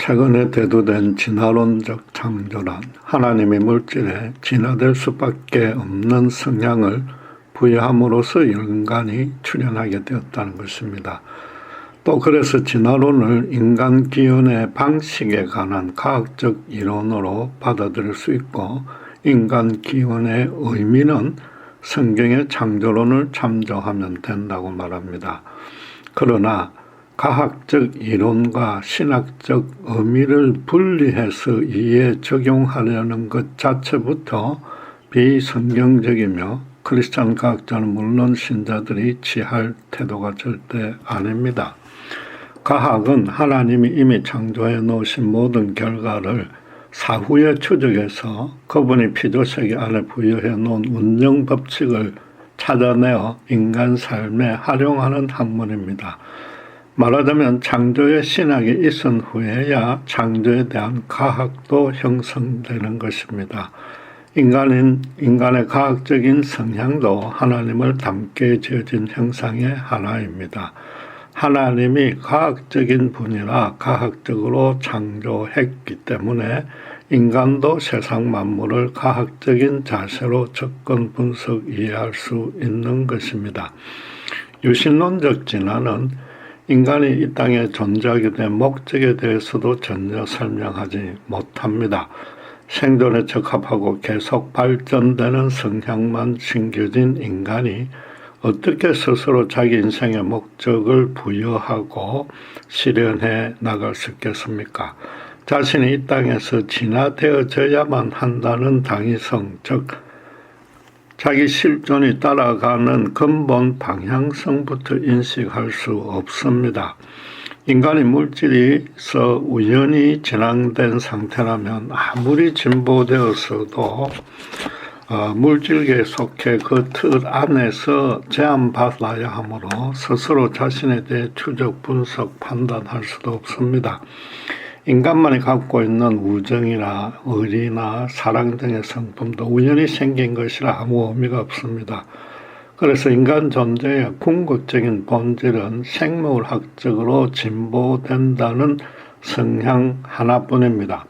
최근에 대두된 진화론적 창조란 하나님이 물질에 진화될 수밖에 없는 성향을 부여함으로써 인간이 출현하게 되었다는 것입니다. 또 그래서 진화론을 인간 기원의 방식에 관한 과학적 이론으로 받아들일 수 있고, 인간 기원의 의미는 성경의 창조론을 참조하면 된다고 말합니다. 그러나 과학적 이론과 신학적 의미를 분리해서 이에 적용하려는 것 자체부터 비성경적이며 크리스찬 과학자는 물론 신자들이 취할 태도가 절대 아닙니다. 과학은 하나님이 이미 창조해 놓으신 모든 결과를 사후에 추적해서 그분이 피조세계 안에 부여해 놓은 운영 법칙을 찾아내어 인간 삶에 활용하는 학문입니다. 말하자면 창조의 신학이 있은 후에야 창조에 대한 과학도 형성되는 것입니다. 인간의 과학적인 성향도 하나님을 닮게 지어진 형상의 하나입니다. 하나님이 과학적인 분이라 과학적으로 창조했기 때문에 인간도 세상 만물을 과학적인 자세로 접근, 분석, 이해할 수 있는 것입니다. 유신론적 진화는 인간이 이 땅에 존재하게 된 목적에 대해서도 전혀 설명하지 못합니다. 생존에 적합하고 계속 발전되는 성향만 심겨진 인간이 어떻게 스스로 자기 인생의 목적을 부여하고 실현해 나갈 수 있겠습니까? 자신이 이 땅에서 진화되어져야만 한다는 당위성, 즉 자기 실존이 따라가는 근본 방향성부터 인식할 수 없습니다. 인간이 물질에서 우연히 진화된 상태라면 아무리 진보되었어도 물질계에 속해 그 틀 안에서 제한받아야 하므로 스스로 자신에 대해 추적, 분석, 판단할 수도 없습니다. 인간만이 갖고 있는 우정이나 의리나 사랑 등의 성품도 우연히 생긴 것이라 아무 의미가 없습니다. 그래서 인간 존재의 궁극적인 본질은 생물학적으로 진보된다는 성향 하나뿐입니다.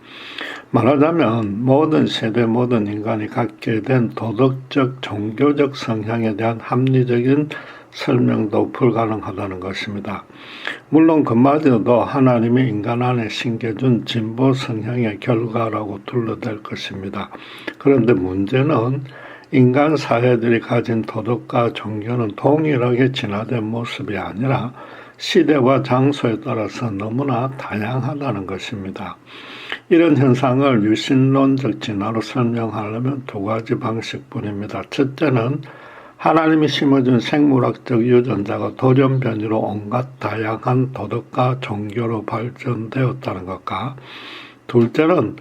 말하자면 모든 세대, 모든 인간이 갖게 된 도덕적, 종교적 성향에 대한 합리적인 설명도 불가능하다는 것입니다. 물론 그마저도 하나님이 인간 안에 심겨준 진보 성향의 결과라고 둘러댈 것입니다. 그런데 문제는 인간 사회들이 가진 도덕과 종교는 동일하게 진화된 모습이 아니라 시대와 장소에 따라서 너무나 다양하다는 것입니다. 이런 현상을 유신론적 진화로 설명하려면 두 가지 방식뿐입니다. 첫째는 하나님이 심어준 생물학적 유전자가 돌연변이로 온갖 다양한 도덕과 종교로 발전되었다는 것과, 둘째는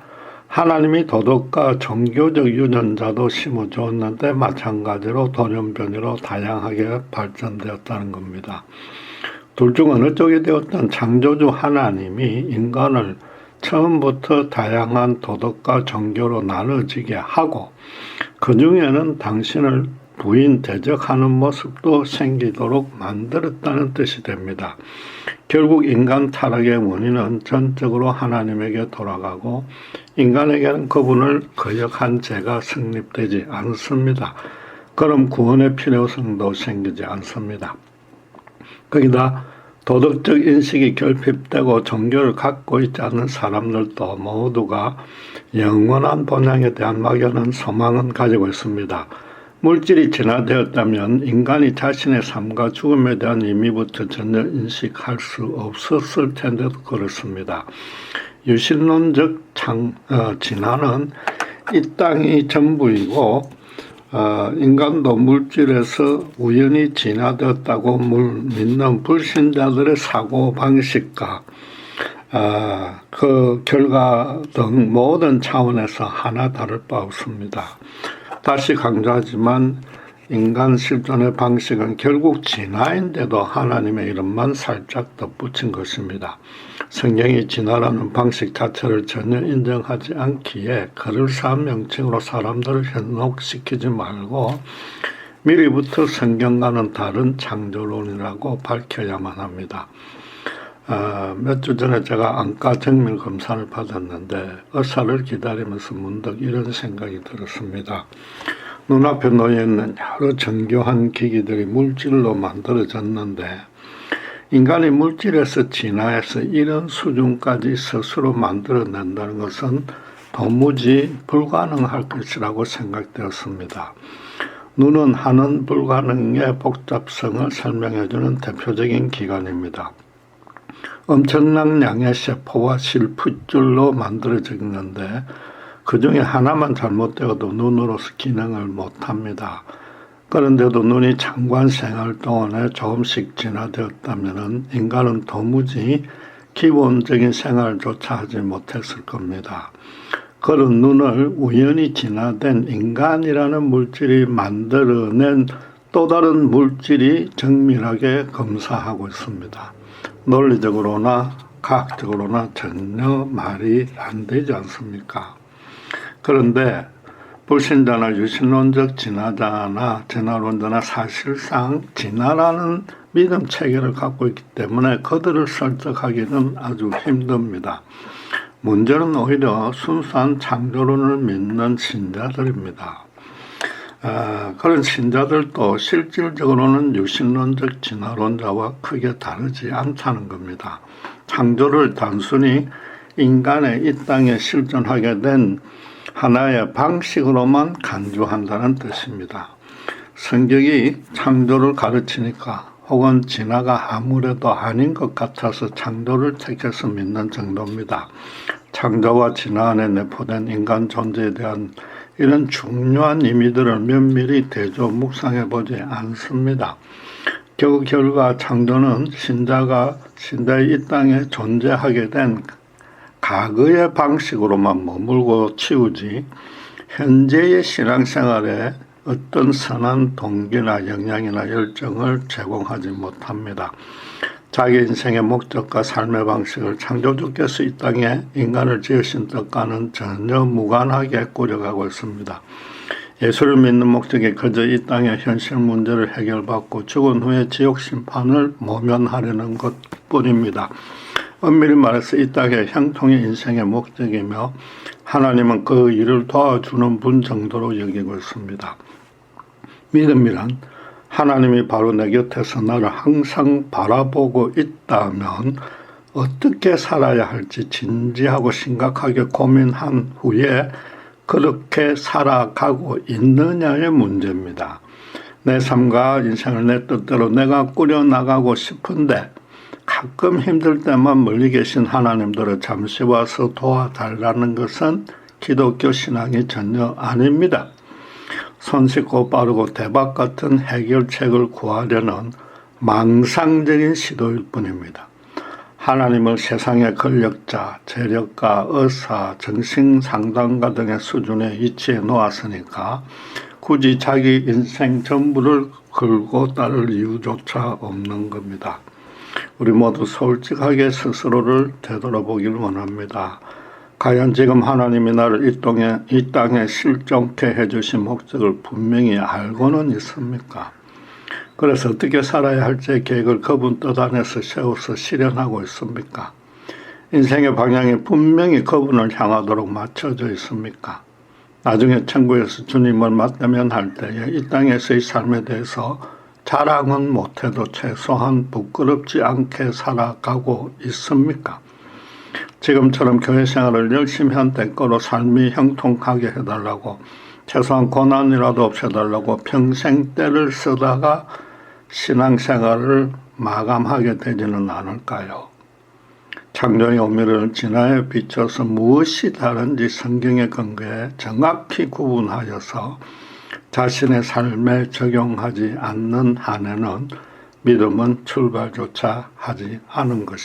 하나님이 도덕과 종교적 유전자도 심어주었는데 마찬가지로 돌연변이로 다양하게 발전되었다는 겁니다. 둘 중 어느 쪽이 되었든 창조주 하나님이 인간을 처음부터 다양한 도덕과 종교로 나눠지게 하고 그 중에는 당신을 부인 대적하는 모습도 생기도록 만들었다는 뜻이 됩니다. 결국 인간 타락의 원인은 전적으로 하나님에게 돌아가고 인간에게는 그분을 거역한 죄가 성립되지 않습니다. 그럼 구원의 필요성도 생기지 않습니다. 거기다 도덕적 인식이 결핍되고 종교를 갖고 있지 않은 사람들도 모두가 영원한 본향에 대한 막연한 소망은 가지고 있습니다. 물질이 진화되었다면 인간이 자신의 삶과 죽음에 대한 의미부터 전혀 인식할 수 없었을 텐데도 그렇습니다. 유신론적 진화는 이 땅이 전부이고 인간도 물질에서 우연히 진화되었다고 믿는 불신자들의 사고방식과 그 결과 등 모든 차원에서 하나 다를 바 없습니다. 다시 강조하지만 인간 실존의 방식은 결국 진화인데도 하나님의 이름만 살짝 덧붙인 것입니다. 성경이 진화라는 방식 자체를 전혀 인정하지 않기에 그럴싸한 명칭으로 사람들을 현혹시키지 말고 미리부터 성경과는 다른 창조론이라고 밝혀야만 합니다. 몇 주 전에 제가 안과 정밀 검사를 받았는데 의사를 기다리면서 문득 이런 생각이 들었습니다. 눈앞에 놓여있는 여러 정교한 기기들이 물질로 만들어졌는데 인간이 물질에서 진화해서 이런 수준까지 스스로 만들어낸다는 것은 도무지 불가능할 것이라고 생각되었습니다. 눈은 하는 불가능의 복잡성을 설명해주는 대표적인 기관입니다. 엄청난 양의 세포와 실핏줄로 만들어져 있는데 그 중에 하나만 잘못되어도 눈으로서 기능을 못합니다. 그런데도 눈이 장관 생활 동안에 조금씩 진화되었다면 인간은 도무지 기본적인 생활조차 하지 못했을 겁니다. 그런 눈을 우연히 진화된 인간이라는 물질이 만들어낸 또 다른 물질이 정밀하게 검사하고 있습니다. 논리적으로나 과학적으로나 전혀 말이 안 되지 않습니까? 그런데 불신자나 유신론적 진화자나 진화론자나 사실상 진화라는 믿음 체계를 갖고 있기 때문에 그들을 설득하기는 아주 힘듭니다. 문제는 오히려 순수한 창조론을 믿는 신자들입니다. 그런 신자들도 실질적으로는 유신론적 진화론자와 크게 다르지 않다는 겁니다. 창조를 단순히 인간의 이 땅에 실존하게 된 하나의 방식으로만 간주한다는 뜻입니다. 성경이 창조를 가르치니까 혹은 진화가 아무래도 아닌 것 같아서 창조를 택해서 믿는 정도입니다. 창조와 진화 안에 내포된 인간 존재에 대한 이런 중요한 의미들을 면밀히 대조 묵상해 보지 않습니다. 그 결과 창조는 신자의 이 땅에 존재하게 된 과거의 방식으로만 머물고 치우지 현재의 신앙생활에 어떤 선한 동기나 영향이나 열정을 제공하지 못합니다. 자기 인생의 목적과 삶의 방식을 창조주께서 이 땅에 인간을 지으신 뜻과는 전혀 무관하게 꾸려가고 있습니다. 예수를 믿는 목적이 그저 이 땅의 현실 문제를 해결받고 죽은 후에 지옥 심판을 모면하려는 것뿐입니다. 엄밀히 말해서 이 땅의 형통의 인생의 목적이며 하나님은 그 일을 도와주는 분 정도로 여기고 있습니다. 믿음이란 하나님이 바로 내 곁에서 나를 항상 바라보고 있다면 어떻게 살아야 할지 진지하고 심각하게 고민한 후에 그렇게 살아가고 있느냐의 문제입니다. 내 삶과 인생을 내 뜻대로 내가 꾸려나가고 싶은데 가끔 힘들 때만 멀리 계신 하나님들을 잠시 와서 도와달라는 것은 기독교 신앙이 전혀 아닙니다. 손쉽고 빠르고 대박 같은 해결책을 구하려는 망상적인 시도일 뿐입니다. 하나님을 세상의 권력자, 재력가, 의사, 정신상담가 등의 수준에 위치해 놓았으니까 굳이 자기 인생 전부를 걸고 따를 이유조차 없는 겁니다. 우리 모두 솔직하게 스스로를 되돌아보길 원합니다. 과연 지금 하나님이 나를 이 땅에 실존케 해주신 목적을 분명히 알고는 있습니까? 그래서 어떻게 살아야 할지의 계획을 그분 뜻 안에서 세워서 실현하고 있습니까? 인생의 방향이 분명히 그분을 향하도록 맞춰져 있습니까? 나중에 천국에서 주님을 맞대면 할 때에 이 땅에서의 삶에 대해서 자랑은 못해도 최소한 부끄럽지 않게 살아가고 있습니까? 지금처럼 교회 생활을 열심히 한 대가로 삶이 형통하게 해달라고 최소한 고난이라도 없애달라고 평생 때를 쓰다가 신앙생활을 마감하게 되지는 않을까요? 창조의 의미를 진화에 비춰서 무엇이 다른지 성경의 근거에 정확히 구분하여서 자신의 삶에 적용하지 않는 한에는 믿음은 출발조차 하지 않은 것입니다.